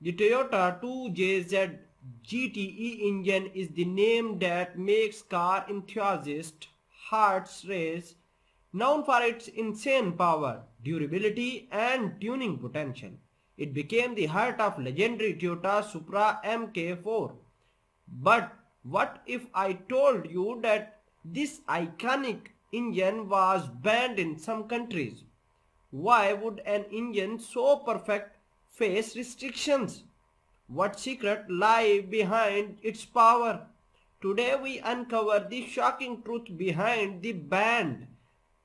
The Toyota 2JZ GTE engine is the name that makes car enthusiasts' hearts race, known for its insane power, durability and tuning potential. It became the heart of legendary Toyota Supra Mk4. But what if I told you that this iconic engine was banned in some countries? Why would an engine so perfect face restrictions? What secret lie behind its power? Today we uncover the shocking truth behind the banned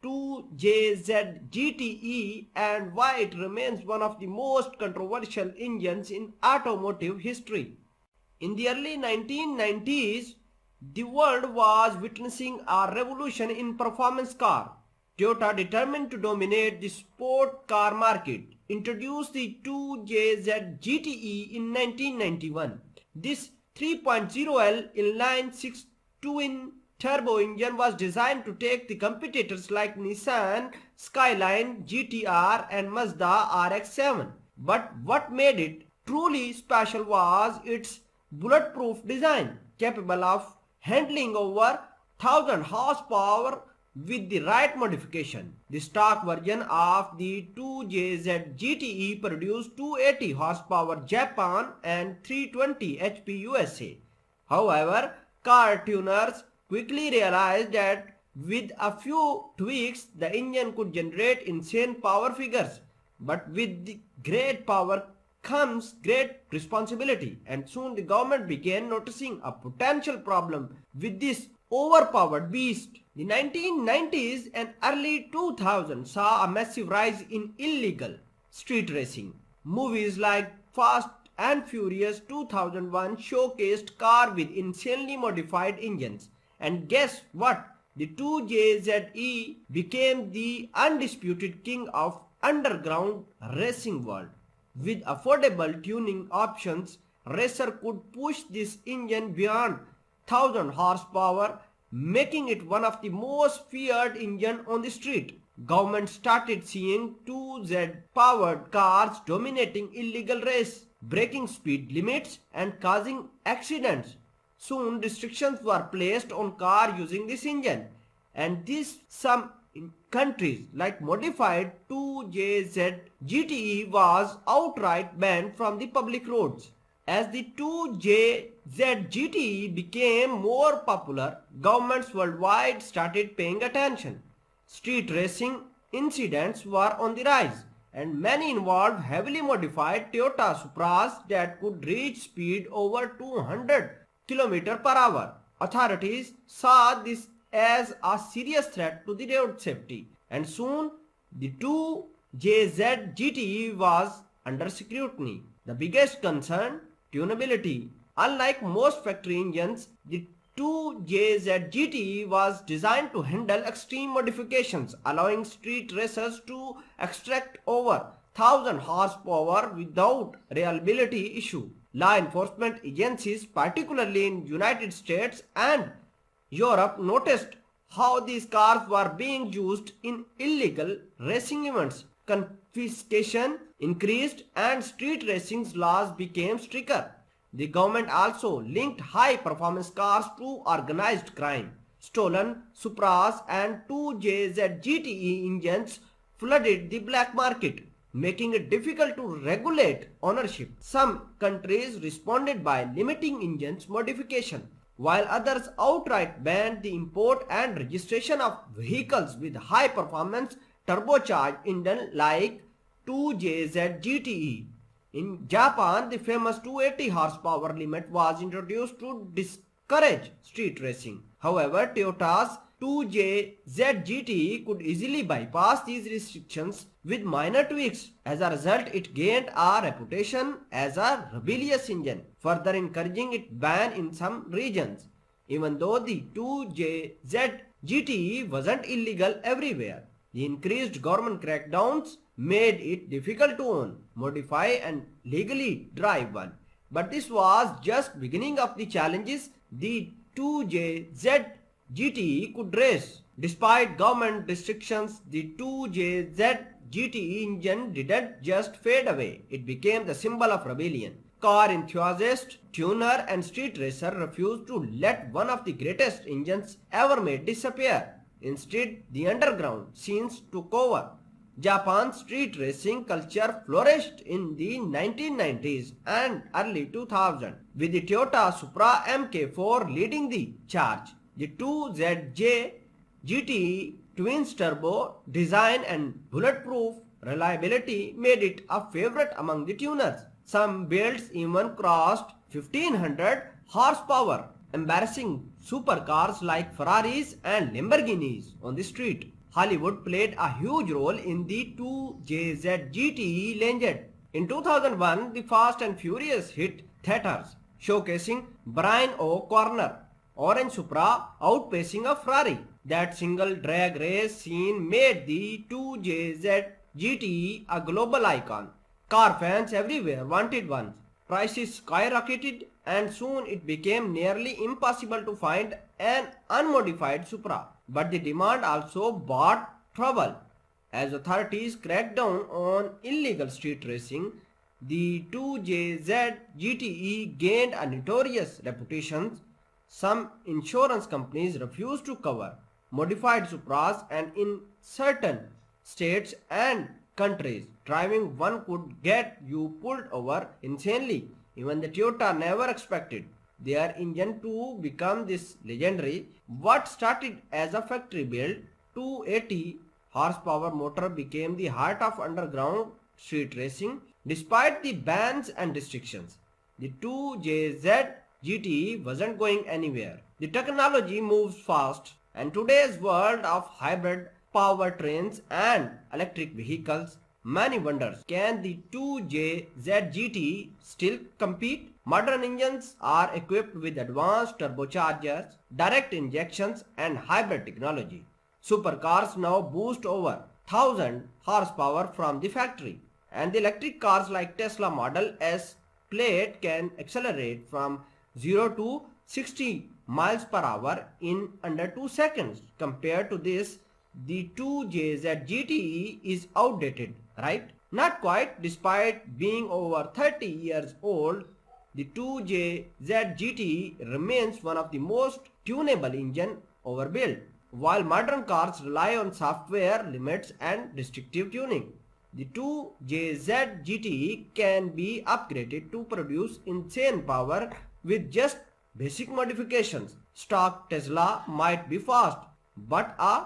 2JZ GTE and why it remains one of the most controversial engines in automotive history. In the early 1990s, the world was witnessing a revolution in performance car. Toyota, determined to dominate the sport car market, introduced the 2JZ GTE in 1991. This 3.0L inline-six twin turbo engine was designed to take the competitors like Nissan Skyline, GTR and Mazda RX-7. But what made it truly special was its bulletproof design, capable of handling over 1000 horsepower with the right modification. The stock version of the 2JZ GTE produced 280 horsepower Japan and 320 HP USA. However, car tuners quickly realized that with a few tweaks the engine could generate insane power figures. But with the great power comes great responsibility, and soon the government began noticing a potential problem with this overpowered beast. The 1990s and early 2000s saw a massive rise in illegal street racing. Movies like Fast and Furious 2001 showcased cars with insanely modified engines. And guess what? The 2JZE became the undisputed king of underground racing world. With affordable tuning options, racer could push this engine beyond 1000 horsepower, making it one of the most feared engines on the street. Government started seeing 2Z powered cars dominating illegal race, breaking speed limits and causing accidents. Soon restrictions were placed on cars using this engine, and this some countries like modified 2JZ GTE was outright banned from the public roads. As the 2JZ GTE became more popular, governments worldwide started paying attention. Street racing incidents were on the rise, and many involved heavily modified Toyota Supras that could reach speed over 200 km per hour. Authorities saw this as a serious threat to the road safety, and soon the 2JZ GTE was under scrutiny. The biggest concern, tunability. Unlike most factory engines, the 2JZ GTE was designed to handle extreme modifications, allowing street racers to extract over 1000 horsepower without reliability issue. Law enforcement agencies, particularly in United States and Europe, noticed how these cars were being used in illegal racing events. Confiscation increased and street racing laws became stricter. The government also linked high-performance cars to organized crime. Stolen Supras and 2JZ GTE engines flooded the black market, making it difficult to regulate ownership. Some countries responded by limiting engines modification, while others outright banned the import and registration of vehicles with high-performance turbocharged engine like 2JZ GTE. In Japan, the famous 280 horsepower limit was introduced to discourage street racing. However, Toyota's 2JZ GTE could easily bypass these restrictions with minor tweaks. As a result, it gained a reputation as a rebellious engine, further encouraging its ban in some regions. Even though the 2JZ GTE wasn't illegal everywhere, the increased government crackdowns made it difficult to own, modify and legally drive one. But this was just beginning of the challenges the 2JZ GTE could race. Despite government restrictions, the 2JZ GTE engine didn't just fade away. It became the symbol of rebellion. car enthusiast, tuner and street racer refused to let one of the greatest engines ever made disappear. Instead, the underground scenes took over. Japan's street racing culture flourished in the 1990s and early 2000s, with the Toyota Supra Mk4 leading the charge. The 2ZJ GTE twins turbo design and bulletproof reliability made it a favorite among the tuners. Some builds even crossed 1500 horsepower, embarrassing supercars like Ferraris and Lamborghinis on the street. Hollywood played a huge role in the 2JZ GTE legend. In 2001, the Fast and Furious hit theaters, showcasing Brian O'Connor, orange Supra outpacing a Ferrari. That single drag race scene made the 2JZ GTE a global icon. Car fans everywhere wanted one. Prices skyrocketed and soon it became nearly impossible to find an unmodified Supra. But the demand also brought trouble. As authorities cracked down on illegal street racing, the 2JZ GTE gained a notorious reputation. Some insurance companies refused to cover modified Supras, and in certain states and countries, driving one could get you pulled over insanely. Even the Toyota never expected their engine to become this legendary. What started as a factory built 280 horsepower motor became the heart of underground street racing despite the bans and restrictions. The 2JZ GTE wasn't going anywhere. The technology moves fast, and today's world of hybrid powertrains and electric vehicles, many wonders, can the 2JZ GTE still compete? Modern engines are equipped with advanced turbochargers, direct injections and hybrid technology. Supercars now boost over 1000 horsepower from the factory, and the electric cars like Tesla Model S Plaid can accelerate from 0 to 60 miles per hour in under 2 seconds. Compared to this, the 2JZ GTE is outdated, right? Not quite. Despite being over 30 years old, the 2JZ GTE remains one of the most tunable engine ever built. While modern cars rely on software limits and restrictive tuning, the 2JZ GTE can be upgraded to produce insane power with just basic modifications. Stock Tesla might be fast, but a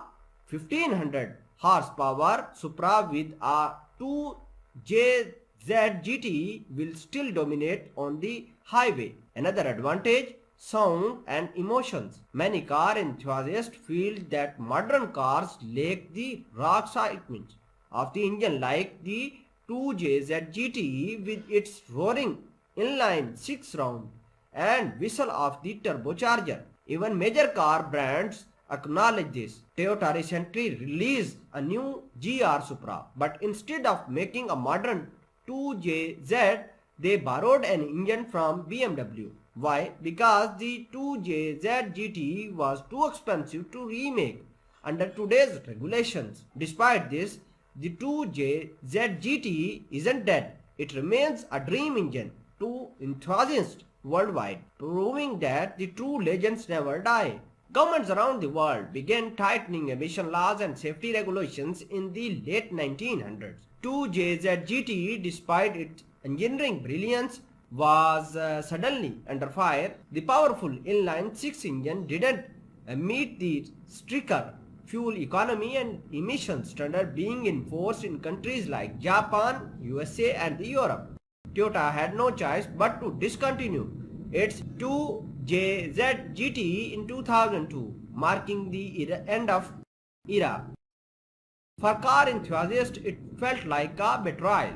1500 horsepower Supra with a 2JZ GTE will still dominate on the highway. Another advantage, sound and emotions. Many car enthusiasts feel that modern cars lack the raw excitement of the engine like the 2JZ GTE with its roaring inline 6-round and whistle of the turbocharger. Even major car brands acknowledge this. Toyota recently released a new GR Supra, but instead of making a modern 2JZ, they borrowed an engine from BMW. Why? Because the 2JZ GTE was too expensive to remake under today's regulations. Despite this, the 2JZ GTE isn't dead. It remains a dream engine to enthusiasts worldwide, proving that the true legends never die. Governments around the world began tightening emission laws and safety regulations in the late 1900s. 2JZ GTE, despite its engineering brilliance, was suddenly under fire. The powerful inline 6 engine didn't meet the stricter fuel economy and emission standard being enforced in countries like Japan, USA and Europe. Toyota had no choice but to discontinue its 2JZ GTE in 2002, marking the end of era. For car enthusiasts, it felt like a betrayal.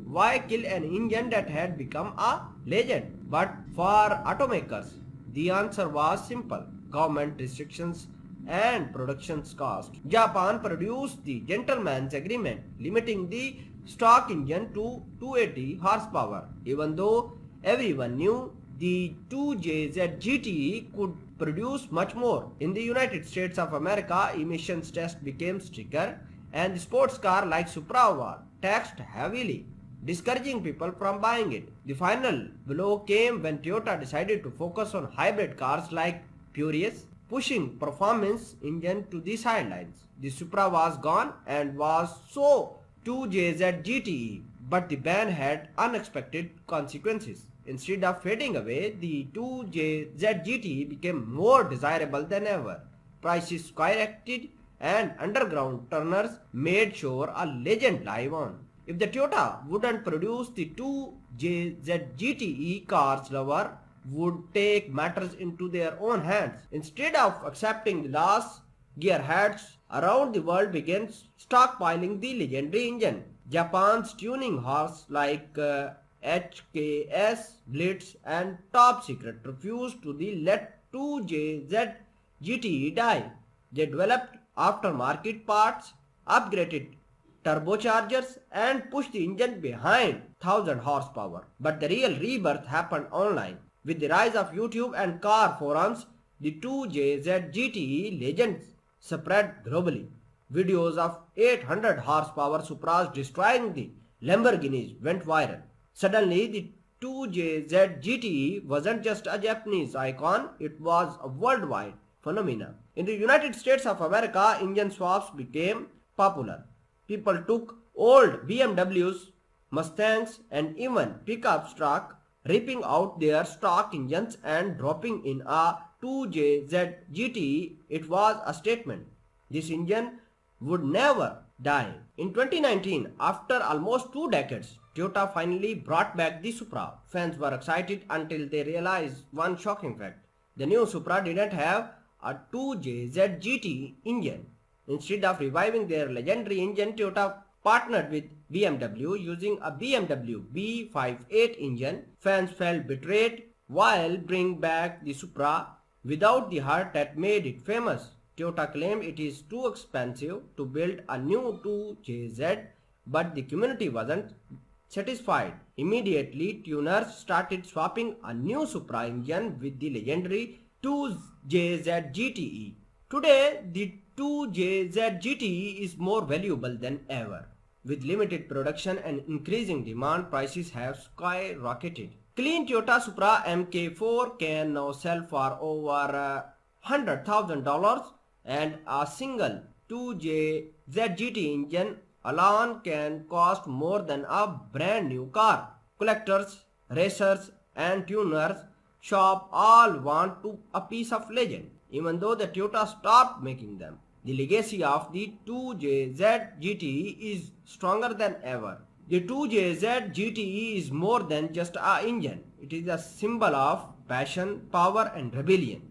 Why kill an engine that had become a legend? But for automakers, the answer was simple: government restrictions and production cost. Japan produced the gentleman's agreement, limiting the stock engine to 280 horsepower. Even though everyone knew the 2JZ GTE could produce much more. In the United States of America, emissions test became stricter and the sports car like Supra were taxed heavily. discouraging people from buying it. The final blow came when Toyota decided to focus on hybrid cars like Prius, pushing performance engine to the sidelines. The Supra was gone and was so 2JZ GTE, but the ban had unexpected consequences. Instead of fading away, the 2JZ GTE became more desirable than ever. Prices skyrocketed and underground turners made sure a legend live on. If the Toyota wouldn't produce the 2JZ GTE, cars lover would take matters into their own hands. Instead of accepting the loss, gearheads around the world began stockpiling the legendary engine. Japan's tuning horse like HKS, Blitz and Top Secret refused to let 2JZ GTE die. They developed aftermarket parts, upgraded turbochargers and pushed the engine behind 1000 horsepower. But the real rebirth happened online. With the rise of YouTube and car forums, the 2JZ GTE legend spread globally. Videos of 800 horsepower Supras destroying the Lamborghinis went viral. Suddenly, the 2JZ GTE wasn't just a Japanese icon, it was a worldwide phenomenon. In the United States of America, engine swaps became popular. People took old BMWs, Mustangs and even pickup truck, ripping out their stock engines and dropping in a 2JZ GTE. It was a statement. This engine would never die. In 2019, after almost 2 decades, Toyota finally brought back the Supra. Fans were excited until they realized one shocking fact. The new Supra didn't have a 2JZ GT engine. Instead of reviving their legendary engine, Toyota partnered with BMW using a BMW B58 engine. Fans felt betrayed while bringing back the Supra without the heart that made it famous. Toyota claimed it is too expensive to build a new 2JZ, but the community wasn't satisfied. Immediately, tuners started swapping a new Supra engine with the legendary 2JZ GTE. Today, the 2JZ GTE is more valuable than ever. With limited production and increasing demand, prices have skyrocketed. Clean Toyota Supra Mk4 can now sell for over $100,000, and a single 2JZ GT engine alone can cost more than a brand new car. Collectors, racers and tuners shop all want a piece of legend, even though the Toyota stopped making them. The legacy of the 2JZ GTE is stronger than ever. The 2JZ GTE is more than just an engine. It is a symbol of passion, power and rebellion.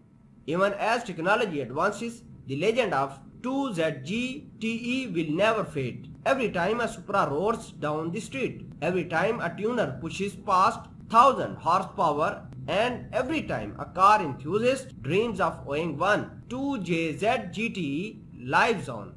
Even as technology advances, the legend of 2JZ GTE will never fade. Every time a Supra roars down the street, every time a tuner pushes past 1000 horsepower, and every time a car enthusiast dreams of owning one, 2JZ GTE lives on.